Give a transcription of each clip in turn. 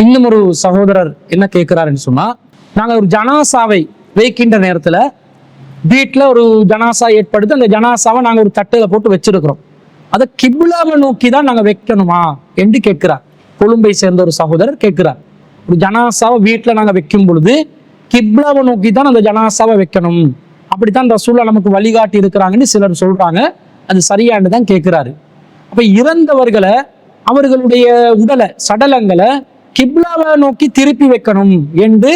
இன்னும் ஒரு சகோதரர் என்ன கேட்கிறாருன்னு சொன்னா, நாங்க ஒரு ஜனாசாவை வைக்கின்ற நேரத்துல வீட்டுல ஒரு ஜனாசா ஏற்படுத்தி அந்த ஜனாசாவை நாங்க ஒரு தட்டுல போட்டு வச்சிருக்கிறோம். அதை கிப்லாவை நோக்கி தான் நாங்க வைக்கணுமா என்று கேட்கிறார். கொழும்பை சேர்ந்த ஒரு சகோதரர் கேட்கிறார். ஒரு ஜனாசாவை வீட்டுல நாங்க வைக்கும் பொழுது கிப்லாவை நோக்கி தான் அந்த ஜனாசாவை வைக்கணும், அப்படித்தான் ரசூலுல்லாஹ் நமக்கு வழிகாட்டி இருக்கிறாங்கன்னு சிலர் சொல்றாங்க. அது சரியானு தான் கேட்கிறாரு. அப்ப இறந்தவர்களை, அவர்களுடைய உடலை, சடலங்களை கிப்லாவை நோக்கி திருப்பி வைக்கணும் என்று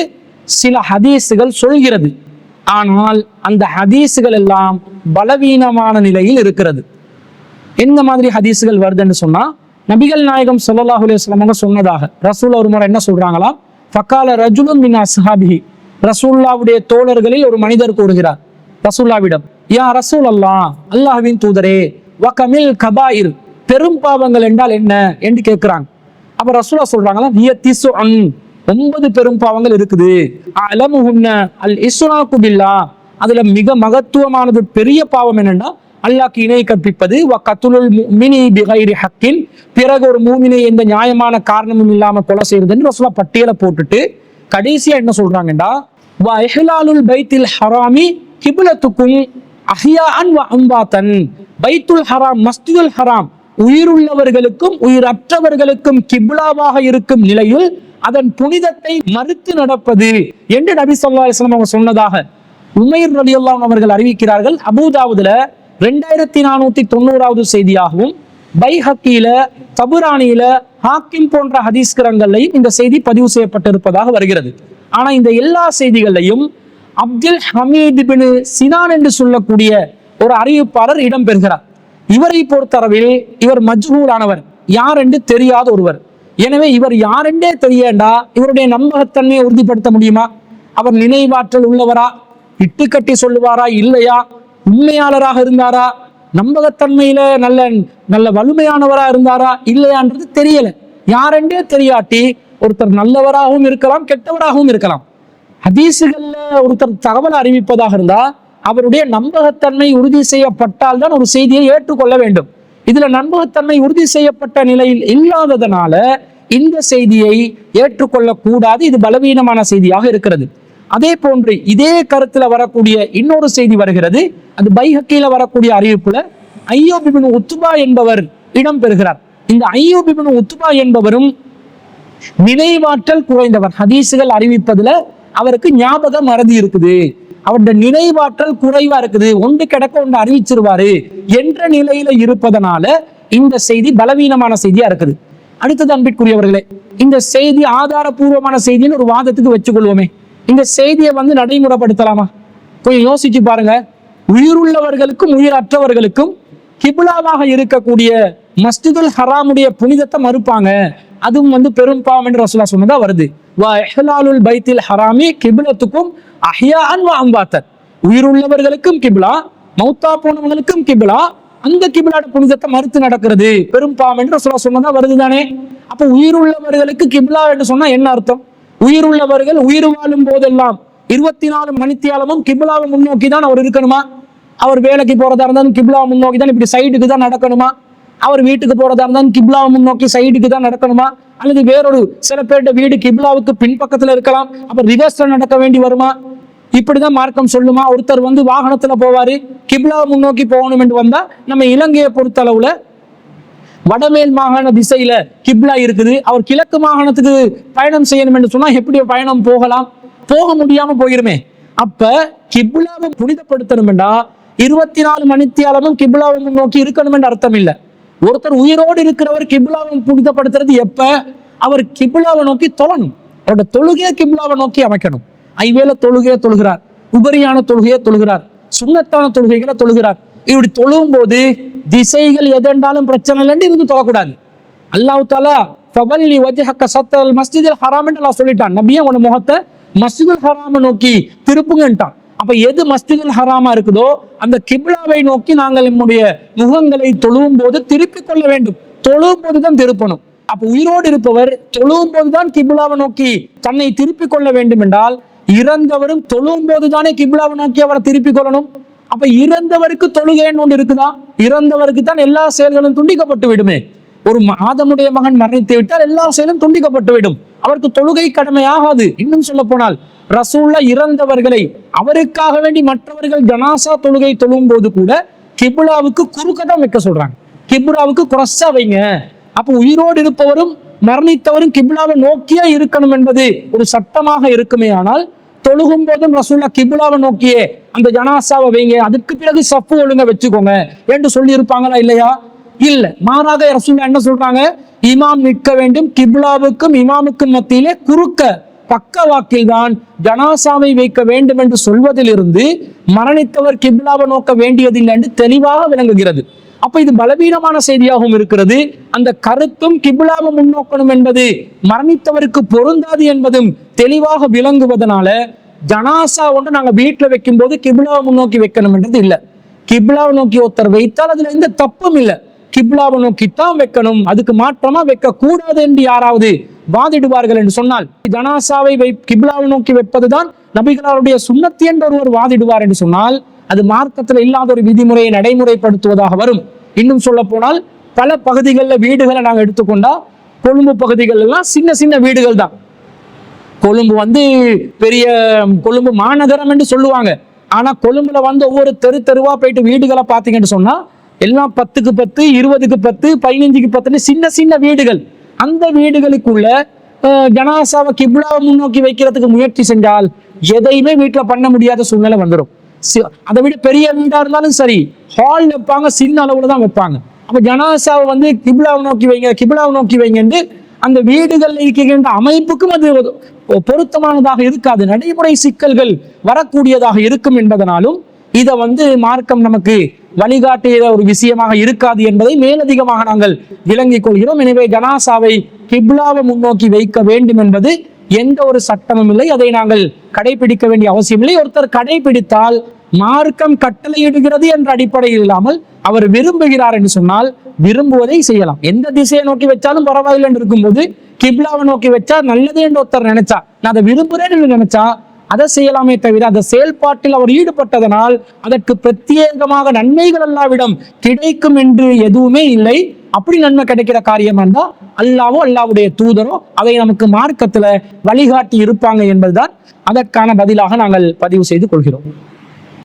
சில ஹதீஸுகள் சொல்கிறது. ஆனால் அந்த ஹதீஸுகள் எல்லாம் பலவீனமான நிலையில் இருக்கிறது. எந்த மாதிரி ஹதீஸுகள் வருதுன்னு சொன்னா, நபிகள் நாயகம் ஸல்லல்லாஹு அலைஹி வஸல்லம் சொன்னதாக ரசூல் ஒரு முறை என்ன சொல்றாங்களாம், ஃபகால ரஜுலுன் மின் அஸ்ஹாபிஹி, ரசூலுல்லாஹ்வுடைய தோழர்களில் ஒரு மனிதர் கூறுகிறார் ரசூலுல்லாஹ்விடம், யா ரசூல் அல்லாஹ், அல்லாஹ்வின் தூதரே, வகமில் கபாயிர், பெரும் பாவங்கள் என்றால் என்ன என்று கேட்கிறாங்க. அப்ப ரசூலுல்லாஹ் சொல்றாங்களா, ஹிய திஸ்உன், 9 பெரும் பாவங்கள் இருக்குது. அலமுஹுன்ன அல் இஸ்ராக்கு பில்லாஹ், அதுல மிக மகத்துவமானது பெரிய பாவம் என்னன்னா அல்லாஹ்க்கு இணை கற்பிப்பது, வ கத்லுல் முஃமினி பிகைரி ஹக்கின், பிறகு ஒரு மூமினை எந்த நியாயமான காரணமும் இல்லாம கொலை செய்யறதுன்னு ரசூலுல்லாஹ் பட்டியலை போட்டுட்டு கடைசியா என்ன சொல்றாங்கடா, வ இஹ்லாலுல் பைத்தில் ஹராமி கிப்லத்துக்கும் அஹ்யாஅன் வ அம்வாத்தன், பைத்துல் ஹராம், மஸ்ஜிதுல் ஹராம் உயிருள்ளவர்களுக்கும் உயிரற்றவர்களுக்கும் கிப்லாவாக இருக்கும் நிலையில் அதன் புனிதத்தை மறுத்து நடப்பது என்று நபி ஸல்லல்லாஹு அலைஹி வஸல்லம் அவங்க சொன்னதாக உமைர் ரலியல்லாஹு அன்ஹு அவர்கள் அறிவிக்கிறார்கள். அபூதாவுதுல 2490வது செய்தியாகவும், பைஹக்கியில, தபுரானியில, ஹாக்கிம் போன்ற ஹதீஸ் கிரந்தங்களையும் இந்த செய்தி பதிவு செய்யப்பட்டிருப்பதாக வருகிறது. ஆனா இந்த எல்லா செய்திகளையும் அப்துல் ஹமீத் பின் சினான் என்று சொல்லக்கூடிய ஒரு அறிவிப்பாளர் இடம்பெறுகிறார். இவரை பொறுத்தளவில் இவர் மஜ்ஹூலானவர், யார் என்று தெரியாத ஒருவர். எனவே இவர் யாரென்றே தெரியண்டா இவருடைய நம்பகத்தன்மையை உறுதிப்படுத்த முடியுமா? அவர் நினைவாற்றல் உள்ளவரா, இட்டுக்கட்டி சொல்லுவாரா இல்லையா, உண்மையாளராக இருந்தாரா, நம்பகத்தன்மையில நல்ல நல்ல வலிமையானவரா இருந்தாரா இல்லையான்றது தெரியல. யாரென்றே தெரியாட்டி ஒருத்தர் நல்லவராகவும் இருக்கலாம், கெட்டவராகவும் இருக்கலாம். ஹதீஸுகள்ல ஒருத்தர் தகவல் அறிவிப்பதாக இருந்தா அவருடைய நம்பகத்தன்மை உறுதி செய்யப்பட்டால் தான் ஒரு செய்தியை ஏற்றுக்கொள்ள வேண்டும். இதுல நம்பகத்தன்மை உறுதி செய்யப்பட்ட நிலையில் இல்லாததனால இந்த செய்தியை ஏற்றுக்கொள்ள கூடாது. இது பலவீனமான செய்தியாக இருக்கிறது. அதே போன்று இதே கருத்துல வரக்கூடிய இன்னொரு செய்தி வருகிறது. அது பைஹக்கியில வரக்கூடிய அறிவிப்புல அய்யூப் இப்னு உத்பா என்பவர் இடம்பெறுகிறார். இந்த அய்யூப் இப்னு உத்பா என்பவரும் நினைவாற்றல் குறைந்தவர். ஹதீஸுகள் அறிவிப்பதுல அவருக்கு ஞாபக மறதி இருக்குது, அவருடைய நினைவாற்றல் குறைவா இருக்குது, ஒன்று கிடக்க ஒன்று அறிவிச்சிருவாரு என்ற நிலையில இருப்பதனால இந்த செய்தி பலவீனமான செய்தியா இருக்குது. அடுத்தது அன்பிற்குரியவர்களே, இந்த செய்தி ஆதாரபூர்வமான செய்தின்னு ஒரு வாதத்துக்கு வச்சுக்கொள்வோமே, இந்த செய்தியை நடைமுறைப்படுத்தலாமா? கொஞ்சம் யோசிச்சு பாருங்க. உயிருள்ளவர்களுக்கும் உயிரற்றவர்களுக்கும் கிப்லாவாக இருக்கக்கூடிய மஸ்ஜிதுல் ஹராமுடைய புனிதத்தை மறுப்பாங்க, அதுவும் பெரும் பாவம் என்று ரசூலுல்லாஹ் சொன்னதா வருது. வ இஹ்லாலுல் பைத்தில் ஹராமி கிப்லத்துக்கும் அஹ்யாஅன் வ அம்வாத்தன், உயிருள்ளவர்களுக்கும் கிப்லா, மௌத்தா போனவங்களுக்கும் கிப்லா, அந்த கிப்லாட புனிதத்தை மறுத்து நடக்கிறது பெரும் பாவம் என்று ரசூலுல்லாஹ் சொன்னதா வருது தானே. அப்ப உயிருள்ளவர்களுக்கு கிப்லா என்று சொன்னா என்ன அர்த்தம்? உயிருள்ளவர்கள் உயிர் வாழும் போதெல்லாம் 24 மணித்தியாலமும் கிப்லாவை முன்னோக்கி தான் அவர் இருக்கணுமா? அவர் வேலைக்கு போறதா இருந்தாலும் கிப்லாவை முன்னோக்கி தான், இப்படி சைடுக்கு தான் நடக்கணுமா? அவர் வீட்டுக்கு போறதா இருந்தாலும் கிப்லாவை முன்னோக்கி சைடுக்கு தான் நடக்கணுமா? அல்லது வேறொரு சில பேருடைய வீடு கிப்லாவுக்கு பின்பக்கத்துல இருக்கலாம், அப்ப ரிவர்ஸ்ல நடக்க வேண்டி வருமா? இப்படிதான் மார்க்கம் சொல்லுமா? ஒருத்தர் வாகனத்துல போவாரு, கிப்லாவை முன்னோக்கி போகணும் என்று வந்தா, நம்ம இலங்கையை பொறுத்த அளவுல வடமேல் மாகாண திசையில கிப்லா இருக்குது, அவர் கிழக்கு மாகாணத்துக்கு பயணம் செய்யணும் என்று சொன்னா எப்படி பயணம் போகலாம்? போக முடியாம போயிருமே. அப்ப கிப்லாவை புனிதப்படுத்தணும் என்றா 24 மணித்தியாலமும் கிப்லாவை முன்னோக்கி இருக்கணும் என்று அர்த்தம் இல்லை. ஒருத்தர் உயிரோடு இருக்கிறவர் கிப்லாவை புனிதப்படுத்துறது எப்ப? அவர் கிப்லாவை நோக்கி தொழணும், அவருடைய தொழுகையை கிப்லாவை நோக்கி அமைக்கணும். ஐவேளை தொழுகையை தொழுகிறார், உபரியான தொழுகையை தொழுகிறார், சுன்னத்தான தொழுகைகளை தொழுகிறார். இப்படி தொழும் போது திசைகள் எதென்றாலும் பிரச்சனை இல்லைன்னு இருந்து தொழக்கூடாது. அல்லாஹ் தஆலா ஃபவல்லி வஜ்ஹக ஸத்ரல் மஸ்ஜிதுல் ஹராம் என்று அல்லாஹ் சொல்லிட்டான். நபியே உங்க முகத்தை மஸ்ஜிதுல் ஹராமை நோக்கி திருப்புங்கன்ட்டான். அப்ப எது மஸ்ஜிதுல் ஹராமா இருக்குதோ அந்த கிப்லாவை நோக்கி நாங்கள் நம்முடைய முகங்களை தொழுவும் போது திருப்பிக் கொள்ள வேண்டும். தொழுவும் போதுதான் திருப்பணும். அப்ப உயிரோடு இருப்பவர் தொழுவும் போதுதான் கிப்லாவை நோக்கி தன்னை திருப்பிக் கொள்ள வேண்டும் என்றால், இறந்தவரும் தொழுவும் போதுதானே கிப்லாவை நோக்கி அவரை திருப்பிக் கொள்ளணும். அப்ப இறந்தவருக்கு தொழுகைன்னு ஒன்று இருக்குதா? இறந்தவருக்கு தான் எல்லா செயல்களும் துண்டிக்கப்பட்டு விடுமே. ஒரு ஆதமுடைய மகன் மரணித்து விட்டால் எல்லா செயலும் துண்டிக்கப்பட்டுவிடும், அவருக்கு தொழுகை கடமையாகாது. இன்னும் சொல்ல போனால் ரசூல்லா இறந்தவர்களை அவருக்காக வேண்டி மற்றவர்கள் ஜனாசா தொழுகை தொழும் போது கூட கிப்லாவுக்கு குறுக்க தான் வைக்க சொல்றாங்க, கிப்லாவுக்கு குரஸா வைங்க. அப்போ உயிரோடு இருப்பவரும் மரணித்தவரும் கிப்லாவை நோக்கியே இருக்கணும் என்பது ஒரு சட்டமாக இருக்குமே. ஆனால் தொழுகும் போதும் ரசூல்லா கிப்லாவை நோக்கியே அந்த ஜனாசாவை வைங்க, அதுக்கு பிறகு சஃப்பு ஒழுங்க வச்சுக்கோங்க என்று சொல்லி இருப்பாங்களா? இல்லையா? இல்ல. மாறாக ரசூல்லா என்ன சொல்றாங்க? இமாம் நிற்க வேண்டும், கிப்லாவுக்கும் இமாமுக்கும் மத்தியிலே குறுக்க பக்க வாக்கில் தான் ஜனாசாவை வைக்க வேண்டும் என்று சொல்வதிலிருந்து மரணித்தவர் கிப்லாவை நோக்க வேண்டியதில்லை என்று தெளிவாக விளங்குகிறது. அப்ப இது பலவீனமான செய்தியாகவும் இருக்கிறது. அந்த கருத்தும் கிப்லாவை முன்னோக்கணும் என்பது மரணித்தவருக்கு பொருந்தாது என்பதும் தெளிவாக விளங்குவதனால ஜனாசா ஒன்று நாங்க வீட்டுல வைக்கும் போது கிப்லாவை முன்னோக்கி வைக்கணும் என்றது இல்லை. கிப்லாவை நோக்கி ஒருத்தர் வைத்தால் அதுல எந்த தப்பும் இல்லை, கிப்லாவை நோக்கித்தான் வைக்கணும், அதுக்கு மாற்றமா வைக்க கூடாது என்று யாராவது வாதிடுவார்கள் என்று சொன்னால், ஜனாசாவை கிப்லாவை நோக்கி வைப்பதுதான் நபிகளாருடைய சுன்னத்து என்று ஒருவர் வாதிடுவார் என்று சொன்னால் அது மார்க்கத்தில் இல்லாத ஒரு விதிமுறையை நடைமுறைப்படுத்துவதாக வரும். இன்னும் சொல்ல போனால் பல பகுதிகளில் வீடுகளை நாங்கள் எடுத்துக்கொண்டா, கொழும்பு பகுதிகள் எல்லாம் சின்ன சின்ன வீடுகள் தான். கொழும்பு பெரிய கொழும்பு மாநகரம் என்று சொல்லுவாங்க. ஆனா கொழும்புல ஒவ்வொரு தெருவா போயிட்டு வீடுகளை பார்த்தீங்கன்னு சொன்னா எல்லாம் 10க்கு 10, 20க்கு 10, 15க்கு 10 சின்ன சின்ன வீடுகள். அந்த வீடுகளுக்குள்ள ஜனாசாவை கிப்லாவை முன்னோக்கி வைக்கிறதுக்கு முயற்சி செஞ்சால் எதையுமே வீட்டுல பண்ண முடியாத சூழ்நிலை வந்துடும். அதை விட பெரிய வீடா இருந்தாலும் சரி, ஹால் வைப்பாங்க, சின்ன அளவுல தான் வைப்பாங்க. அப்ப ஜனாசாவை கிப்லாவை நோக்கி வைங்க, கிப்லாவை நோக்கி வைங்க அந்த வீடுகள் இருக்கின்ற அமைப்புக்கும் அது பொருத்தமானதாக இருக்காது, நடைமுறை சிக்கல்கள் வரக்கூடியதாக இருக்கும் என்பதனாலும் இதை மார்க்கம் நமக்கு வழிகாட்டிய ஒரு விஷயமாக இருக்காது என்பதை மேலதிகமாக நாங்கள் விளங்கிக் கொள்கிறோம். எனவே ஜனாசாவை கிப்லாவை முன்னோக்கி வைக்க வேண்டும் என்பது எந்த ஒரு சட்டமும் இல்லை, அதை நாங்கள் கடைபிடிக்க வேண்டிய அவசியம் இல்லை. ஒருத்தர் கடைபிடித்தால் மார்க்கம் கட்டளையிடுகிறது என்ற அடிப்படையில் இல்லாமல் அவர் விரும்புகிறார் என்று சொன்னால் விரும்புவதை செய்யலாம். எந்த திசையை நோக்கி வச்சாலும் பரவாயில்லை என்று இருக்கும்போது கிப்லாவை நோக்கி வச்சா நல்லது என்று ஒருத்தர் நினைச்சா, நான் அதை விரும்புகிறேன் என்று நினைச்சா அதை செய்யலாமே தவிர அந்த செயல்பாட்டில் அவர் ஈடுபட்டதனால் அதற்கு பிரத்யேகமாக நன்மைகள் அல்லாவிடம் கிடைக்கும் என்று எதுவுமே இல்லை. அப்படி நன்மை கிடைக்கிற காரியம் இருந்தா அல்லாவோ அல்லாவுடைய தூதரோ அதை நமக்கு மார்க்கத்துல வழிகாட்டி இருப்பாங்க என்பதுதான் அதற்கான பதிலாக நாங்கள் பதிவு செய்து கொள்கிறோம்.